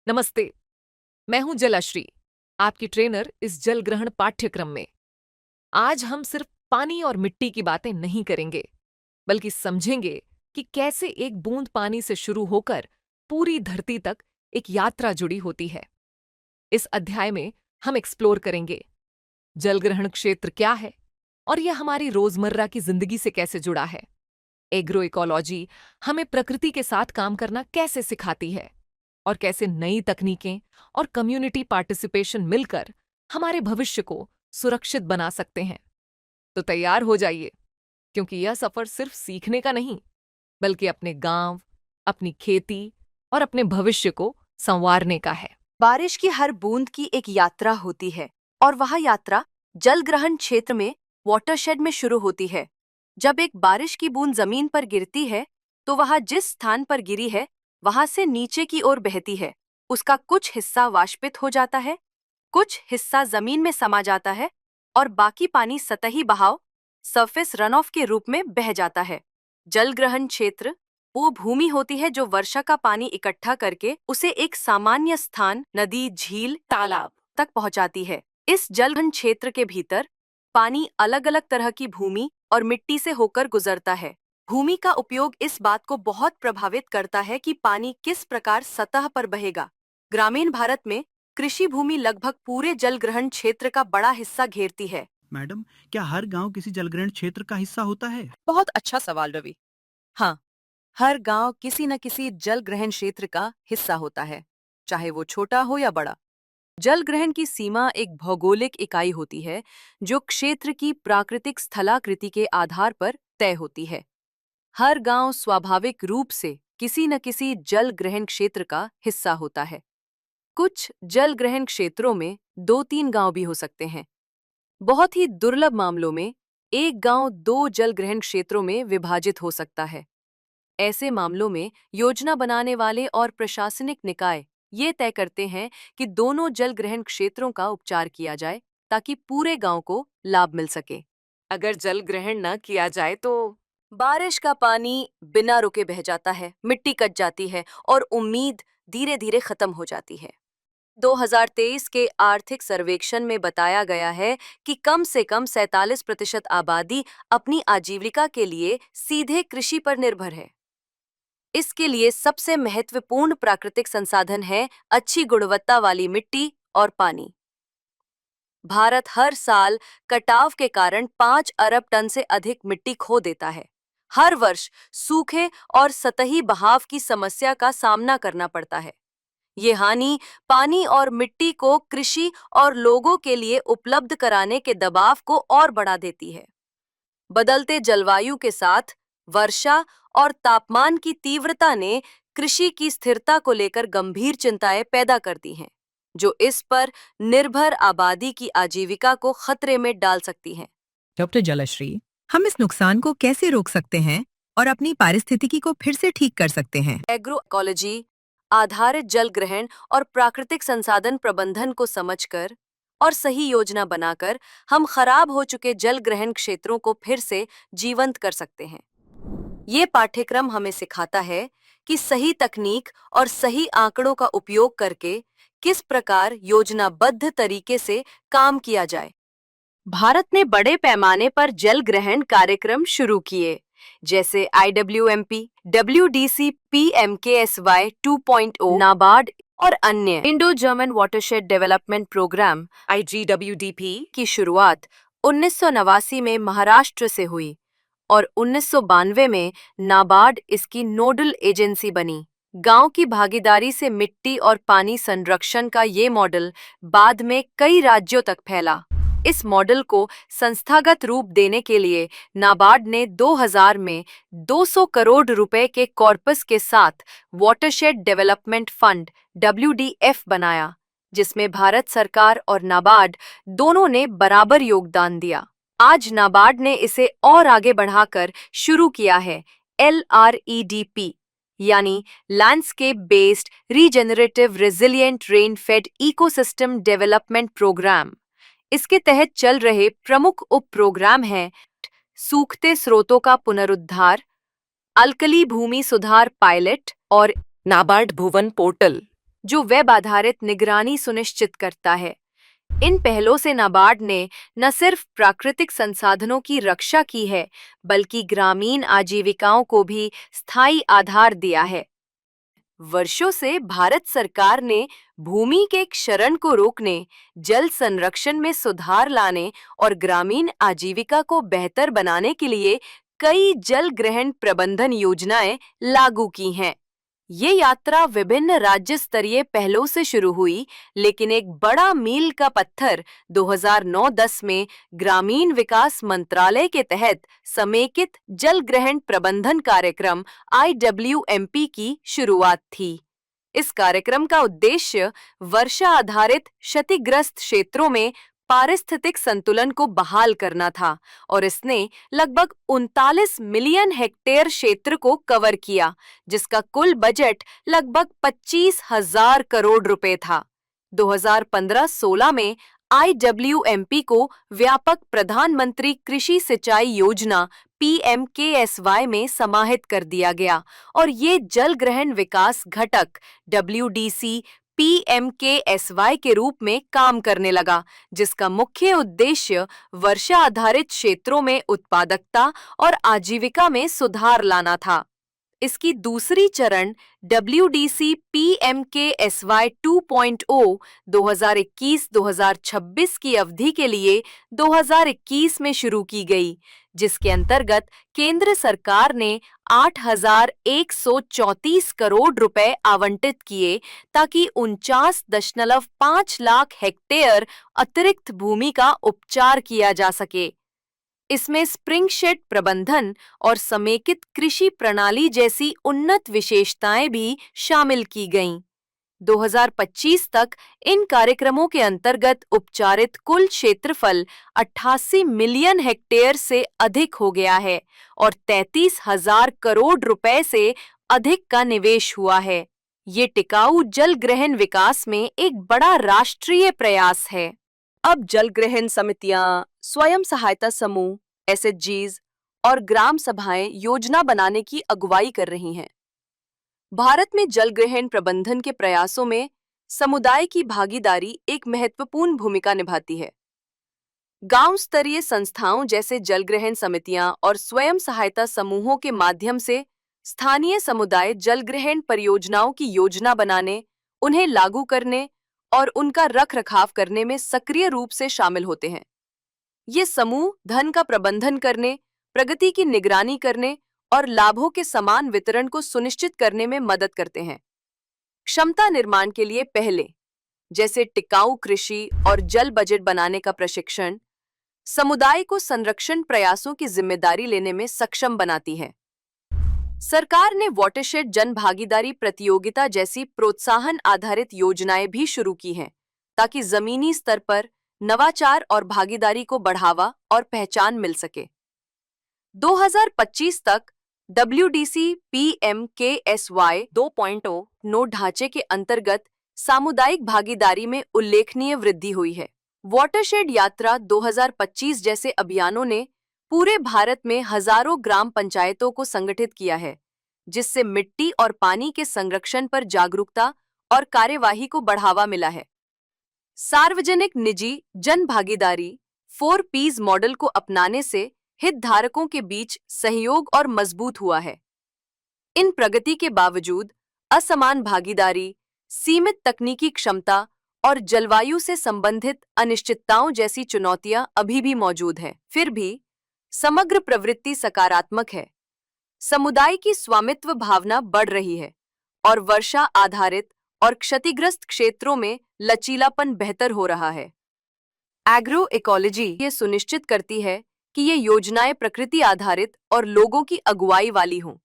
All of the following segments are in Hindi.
नमस्ते। मैं हूं जलाश्री, आपकी ट्रेनर इस जल ग्रहण पाठ्यक्रम में। आज हम सिर्फ पानी और मिट्टी की बातें नहीं करेंगे, बल्कि समझेंगे कि कैसे एक बूंद पानी से शुरू होकर पूरी धरती तक एक यात्रा जुड़ी होती है। इस अध्याय में हम एक्सप्लोर करेंगे जल ग्रहण क्षेत्र क्या है और यह हमारी रोजमर्रा की जिंदगी से कैसे जुड़ा है। एग्रो इकोलॉजी हमें प्रकृति के साथ काम करना कैसे सिखाती है और कैसे नई तकनीकें और कम्युनिटी पार्टिसिपेशन मिलकर हमारे भविष्य को सुरक्षित बना सकते हैं। तो तैयार हो जाइए, क्योंकि यह सफर सिर्फ सीखने का नहीं, बल्कि अपने गांव, अपनी खेती और अपने भविष्य को संवारने का है। बारिश की हर बूंद की एक यात्रा होती है और वह यात्रा जल ग्रहण क्षेत्र में वाटरशेड में शुरू होती है। जब एक बारिश की बूंद जमीन पर गिरती है तो वह जिस स्थान पर गिरी है वहां से नीचे की ओर बहती है। उसका कुछ हिस्सा वाष्पित हो जाता है, कुछ हिस्सा जमीन में समा जाता है और बाकी पानी सतही बहाव सरफेस रन ऑफ के रूप में बह जाता है। जल ग्रहण क्षेत्र वो भूमि होती है जो वर्षा का पानी इकट्ठा करके उसे एक सामान्य स्थान, नदी, झील, तालाब तक पहुंचाती है। इस जलग्रहण क्षेत्र के भीतर पानी अलग अलग तरह की भूमि और मिट्टी से होकर गुजरता है। भूमि का उपयोग इस बात को बहुत प्रभावित करता है कि पानी किस प्रकार सतह पर बहेगा। ग्रामीण भारत में कृषि भूमि लगभग पूरे जल ग्रहण क्षेत्र का बड़ा हिस्सा घेरती है। मैडम, क्या हर गांव किसी जलग्रहण क्षेत्र का हिस्सा होता है? बहुत अच्छा सवाल रवि। हाँ, हर गांव किसी न किसी जल ग्रहण क्षेत्र का हिस्सा होता है, चाहे वो छोटा हो या बड़ा। जल ग्रहण की सीमा एक भौगोलिक इकाई होती है जो क्षेत्र की प्राकृतिक स्थलाकृति के आधार पर तय होती है। हर गांव स्वाभाविक रूप से किसी न किसी जल ग्रहण क्षेत्र का हिस्सा होता है। कुछ जल ग्रहण क्षेत्रों में 2-3 गांव भी हो सकते हैं। बहुत ही दुर्लभ मामलों में एक गांव 2 जल ग्रहण क्षेत्रों में विभाजित हो सकता है। ऐसे मामलों में योजना बनाने वाले और प्रशासनिक निकाय ये तय करते हैं कि दोनों जल ग्रहण क्षेत्रों का उपचार किया जाए ताकि पूरे गांव को लाभ मिल सके। अगर जल ग्रहण न किया जाए तो बारिश का पानी बिना रुके बह जाता है, मिट्टी कट जाती है और उम्मीद धीरे धीरे खत्म हो जाती है। 2023 के आर्थिक सर्वेक्षण में बताया गया है कि कम से कम 47% आबादी अपनी आजीविका के लिए सीधे कृषि पर निर्भर है। इसके लिए सबसे महत्वपूर्ण प्राकृतिक संसाधन है अच्छी गुणवत्ता वाली मिट्टी और पानी। भारत हर साल कटाव के कारण 5 अरब टन से अधिक मिट्टी खो देता है। हर वर्ष सूखे और सतही बहाव की समस्या का सामना करना पड़ता है। ये हानि पानी और मिट्टी को कृषि और लोगों के लिए उपलब्ध कराने के दबाव को और बढ़ा देती है। बदलते जलवायु के साथ वर्षा और तापमान की तीव्रता ने कृषि की स्थिरता को लेकर गंभीर चिंताएं पैदा कर दी हैं, जो इस पर निर्भर आबादी की आजीविका को खतरे में डाल सकती हैं। डॉक्टर जलाश्री, हम इस नुकसान को कैसे रोक सकते हैं और अपनी पारिस्थितिकी को फिर से ठीक कर सकते हैं? एग्रो इकोलॉजी आधारित जल ग्रहण और प्राकृतिक संसाधन प्रबंधन को समझकर और सही योजना बनाकर हम खराब हो चुके जल ग्रहण क्षेत्रों को फिर से जीवंत कर सकते हैं। ये पाठ्यक्रम हमें सिखाता है कि सही तकनीक और सही आंकड़ों का उपयोग करके किस प्रकार योजनाबद्ध तरीके से काम किया जाए। भारत ने बड़े पैमाने पर जल ग्रहण कार्यक्रम शुरू किए, जैसे IWMP, WDC, PMKSY 2.0, नाबार्ड और अन्य। Indo German watershed development programme IGWDP की शुरुआत 1989 में महाराष्ट्र से हुई और 1992 में नाबार्ड इसकी नोडल एजेंसी बनी। गांव की भागीदारी से मिट्टी और पानी संरक्षण का ये मॉडल बाद में कई राज्यों तक फैला। इस मॉडल को संस्थागत रूप देने के लिए नाबार्ड ने 2000 में 200 करोड़ रुपए के कॉर्पस के साथ वाटरशेड डेवलपमेंट फंड WDF बनाया, जिसमें भारत सरकार और नाबार्ड दोनों ने बराबर योगदान दिया। आज नाबार्ड ने इसे और आगे बढ़ाकर शुरू किया है LREDP, यानी landscape based regenerative resilient rain fed ecosystem development programme. इसके तहत चल रहे प्रमुख उप प्रोग्राम हैं सूखते स्रोतों का पुनरुद्धार, अलकली भूमि सुधार पायलट और नाबार्ड भुवन पोर्टल। जो वेब आधारित निगरानी सुनिश्चित करता है। इन पहलों से नाबार्ड ने न सिर्फ प्राकृतिक संसाधनों की रक्षा की है, बल्कि ग्रामीण आजीविकाओं को भी स्थायी आधार दिया है। वर्षों से भारत सरकार ने भूमि के क्षरण को रोकने, जल संरक्षण में सुधार लाने और ग्रामीण आजीविका को बेहतर बनाने के लिए कई जल ग्रहण प्रबंधन योजनाएं लागू की हैं। ये यात्रा विभिन्न राज्य स्तरीय पहलों से शुरू हुई, लेकिन एक बड़ा मील का पत्थर 2009-10 में ग्रामीण विकास मंत्रालय के तहत समेकित जल ग्रहण प्रबंधन कार्यक्रम IWMP की शुरुआत थी। इस कार्यक्रम का उद्देश्य वर्षा आधारित क्षतिग्रस्त क्षेत्रों में पारिस्थितिक संतुलन को बहाल करना था और इसने लगभग 39 मिलियन हेक्टेयर क्षेत्र को कवर किया, जिसका कुल बजट लगभग 25,000 करोड़ रुपए था। 2015-16 में IWMP को व्यापक प्रधानमंत्री कृषि सिंचाई योजना PMKSY में समाहित कर दिया गया और ये जल ग्रहण विकास घटक WDC PMKSY के रूप में काम करने लगा, जिसका मुख्य उद्देश्य वर्षा आधारित क्षेत्रों में उत्पादकता और आजीविका में सुधार लाना था। इसकी दूसरी चरण WDC PMKSY 2.0 2021-2026 की अवधि के लिए 2021 में शुरू की गई, जिसके अंतर्गत केंद्र सरकार ने 8,134 करोड़ रुपए आवंटित किए ताकि 49.5 लाख हेक्टेयर अतिरिक्त भूमि का उपचार किया जा सके। इसमें स्प्रिंगशेड प्रबंधन और समेकित कृषि प्रणाली जैसी उन्नत विशेषताएं भी शामिल की गईं। 2025 तक इन कार्यक्रमों के अंतर्गत उपचारित कुल क्षेत्रफल 88 मिलियन हेक्टेयर से अधिक हो गया है और 33,000 करोड़ रुपए से अधिक का निवेश हुआ है। ये टिकाऊ जल ग्रहण विकास में एक बड़ा राष्ट्रीय प्रयास है। अब जल ग्रहण समितियां, स्वयं सहायता समूह, SHGs और ग्राम सभाएं योजना बनाने की अगुवाई कर रही हैं। भारत में जल ग्रहण प्रबंधन के प्रयासों में समुदाय की भागीदारी एक महत्वपूर्ण भूमिका निभाती है। गांव स्तरीय संस्थाओं जैसे जल ग्रहण समितियां और स्वयं सहायता समूहों के माध्यम से स्थानीय समुदाय जल ग्रहण परियोजनाओं की योजना बनाने, उन्हें लागू करने और उनका रखरखाव करने में सक्रिय रूप से शामिल होते हैं। ये समूह धन का प्रबंधन करने, प्रगति की निगरानी करने और लाभों के समान वितरण को सुनिश्चित करने में मदद करते हैं। क्षमता निर्माण के लिए पहले, जैसे टिकाऊ कृषि और जल बजट बनाने का प्रशिक्षण, समुदाय को संरक्षण प्रयासों की जिम्मेदारी लेने में सक्षम बनाती है। सरकार ने वाटरशेड जन भागीदारी प्रतियोगिता जैसी प्रोत्साहन आधारित योजनाएं भी शुरू की हैं, ताकि जमीनी स्तर पर नवाचार और भागीदारी को बढ़ावा और पहचान मिल सके। 2025 तक WDC PMKSY 2.0 नोड ढांचे के अंतर्गत सामुदायिक भागीदारी में उल्लेखनीय वृद्धि हुई है। वाटरशेड यात्रा 2025 जैसे अभियानों ने पूरे भारत में हजारों ग्राम पंचायतों को संगठित किया है, जिससे मिट्टी और पानी के संरक्षण पर जागरूकता और कार्यवाही को बढ़ावा मिला है। सार्वजनिक निजी जन भागीदारी 4Ps मॉडल को अपनाने से हितधारकों के बीच सहयोग और मजबूत हुआ है। इन प्रगति के बावजूद असमान भागीदारी, सीमित तकनीकी क्षमता और जलवायु से संबंधित अनिश्चितताओं जैसी चुनौतियां अभी भी मौजूद हैं। फिर भी समग्र प्रवृत्ति सकारात्मक है। समुदाय की स्वामित्व भावना बढ़ रही है और वर्षा आधारित और क्षतिग्रस्त क्षेत्रों में लचीलापन बेहतर हो रहा है। एग्रो इकोलॉजी ये सुनिश्चित करती है कि ये योजनाएं प्रकृति आधारित और लोगों की अगुवाई वाली हों।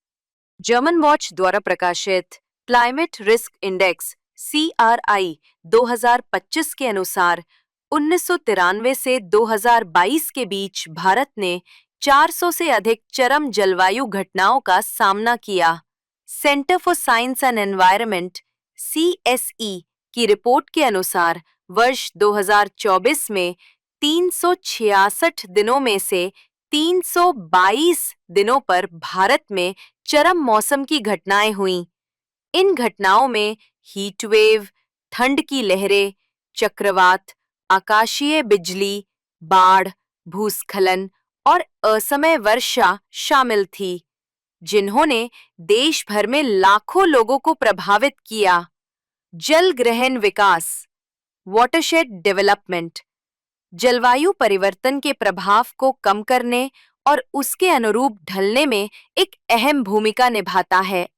जर्मन वॉच द्वारा प्रकाशित क्लाइमेट रिस्क इंडेक्स CRI 2025 के अनुसार 1993 से 2022 के बीच भारत ने 400 से अधिक चरम जलवायु घटनाओं का सामना किया। Centre for science and environment CSE की रिपोर्ट के अनुसार वर्ष 2024 में 366 दिनों में से 322 दिनों पर भारत में चरम मौसम की घटनाएं हुईं। इन घटनाओं में हीट वेव, ठंड की लहरें, चक्रवात, आकाशीय बिजली, बाढ़, भूस्खलन और असमय वर्षा शामिल थी, जिन्होंने देश भर में लाखों लोगों को प्रभावित किया। जल ग्रहण विकास, वाटरशेड डेवलपमेंट, जलवायु परिवर्तन के प्रभाव को कम करने और उसके अनुरूप ढलने में एक अहम भूमिका निभाता है।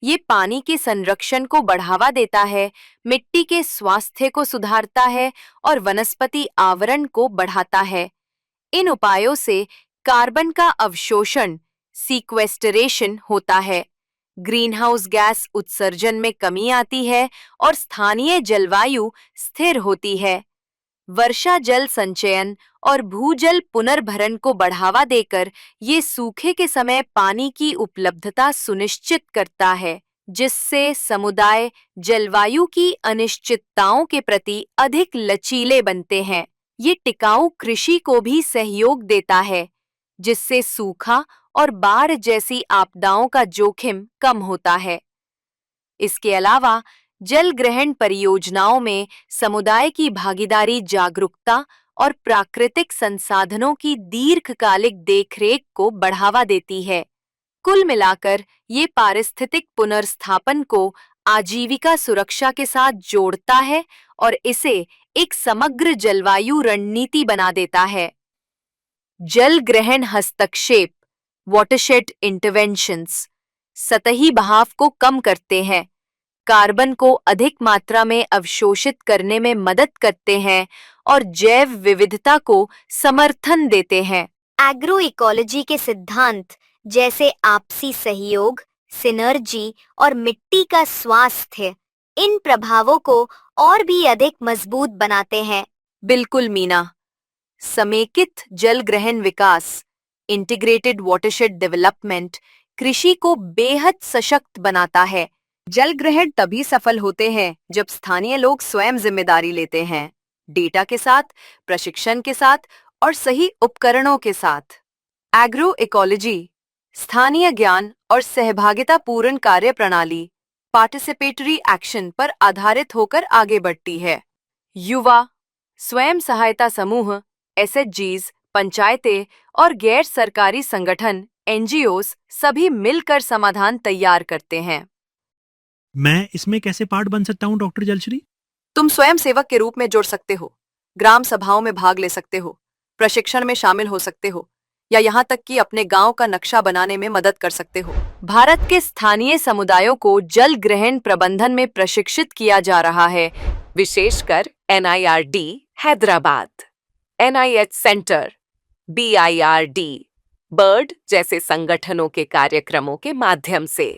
ये पानी के संरक्षण को बढ़ावा देता है, मिट्टी के स्वास्थ्य को सुधारता है और वनस्पति आवरण को बढ़ाता है। इन उपायों से कार्बन का अवशोषण, सीक्वेस्टरेशन होता है, ग्रीनहाउस गैस उत्सर्जन में कमी आती है और स्थानीय जलवायु स्थिर होती है। वर्षा जल संचयन और भूजल पुनर्भरण को बढ़ावा देकर ये सूखे के समय पानी की उपलब्धता सुनिश्चित करता है, जिससे समुदाय जलवायु की अनिश्चितताओं के प्रति अधिक लचीले बनते हैं। ये टिकाऊ कृषि को भी सहयोग देता है, जिससे सूखा और बाढ़ जैसी आपदाओं का जोखिम कम होता है। इसके अलावा जल ग्रहण परियोजनाओं में समुदाय की भागीदारी जागरूकता और प्राकृतिक संसाधनों की दीर्घकालिक देखरेख को बढ़ावा देती है। कुल मिलाकर ये पारिस्थितिक पुनर्स्थापन को आजीविका सुरक्षा के साथ जोड़ता है और इसे एक समग्र जलवायु रणनीति बना देता है। जल ग्रहण हस्तक्षेप, वाटरशेड इंटरवेंशंस, सतही बहाव को कम करते हैं, कार्बन को अधिक मात्रा में अवशोषित करने में मदद करते हैं और जैव विविधता को समर्थन देते हैं। एग्रो इकोलॉजी के सिद्धांत जैसे आपसी सहयोग, सिनर्जी और मिट्टी का स्वास्थ्य इन प्रभावों को और भी अधिक मजबूत बनाते हैं। बिल्कुल मीना, समेकित जल ग्रहण विकास, इंटीग्रेटेड वाटरशेड डेवलपमेंट कृषि को बेहद सशक्त बनाता है। जल ग्रहण तभी सफल होते हैं जब स्थानीय लोग स्वयं जिम्मेदारी लेते हैं, डेटा के साथ, प्रशिक्षण के साथ और सही उपकरणों के साथ। एग्रो इकोलॉजी स्थानीय ज्ञान और सहभागिता पूर्ण कार्य प्रणाली, पार्टिसिपेटरी एक्शन पर आधारित होकर आगे बढ़ती है। युवा, स्वयं सहायता समूह, एसएचजीज, पंचायतें और गैर सरकारी संगठन एनजीओस सभी मिलकर समाधान तैयार करते हैं। मैं इसमें कैसे पार्ट बन सकता हूँ डॉक्टर जलश्री? तुम स्वयं सेवक के रूप में जुड़ सकते हो, ग्राम सभाओं में भाग ले सकते हो, प्रशिक्षण में शामिल हो सकते हो या यहाँ तक कि अपने गांव का नक्शा बनाने में मदद कर सकते हो। भारत के स्थानीय समुदायों को जल ग्रहण प्रबंधन में प्रशिक्षित किया जा रहा है, विशेषकर NIRD Hyderabad, NIH centre, BIRD, BIRD जैसे संगठनों के कार्यक्रमों के माध्यम से।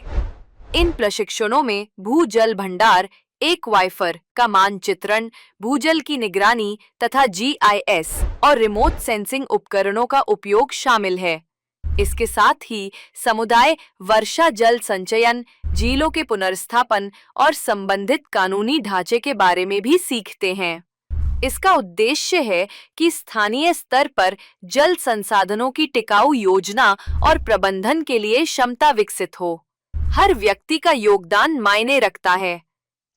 इन प्रशिक्षणों में भूजल भंडार, एक्वाइफर का मानचित्रण, भूजल की निगरानी तथा जीआईएस और रिमोट सेंसिंग उपकरणों का उपयोग शामिल है। इसके साथ ही समुदाय वर्षा जल संचयन, झीलों के पुनर्स्थापन और संबंधित कानूनी ढांचे के बारे में भी सीखते हैं। इसका उद्देश्य है कि स्थानीय स्तर पर जल संसाधनों की टिकाऊ योजना और प्रबंधन के लिए क्षमता विकसित हो। हर व्यक्ति का योगदान मायने रखता है।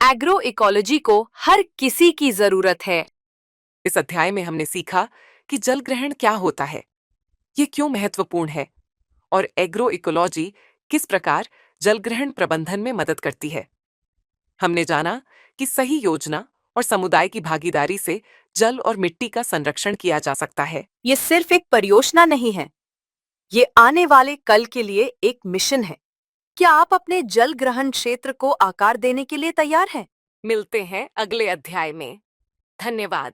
एग्रो इकोलॉजी को हर किसी की जरूरत है। इस अध्याय में हमने सीखा कि जल ग्रहण क्या होता है, ये क्यों महत्वपूर्ण है और एग्रो इकोलॉजी किस प्रकार जल ग्रहण प्रबंधन में मदद करती है। हमने जाना कि सही योजना और समुदाय की भागीदारी से जल और मिट्टी का संरक्षण किया जा सकता है। ये सिर्फ एक परियोजना नहीं है, ये आने वाले कल के लिए एक मिशन है। क्या आप अपने जल ग्रहण क्षेत्र को आकार देने के लिए तैयार हैं? मिलते हैं अगले अध्याय में। धन्यवाद।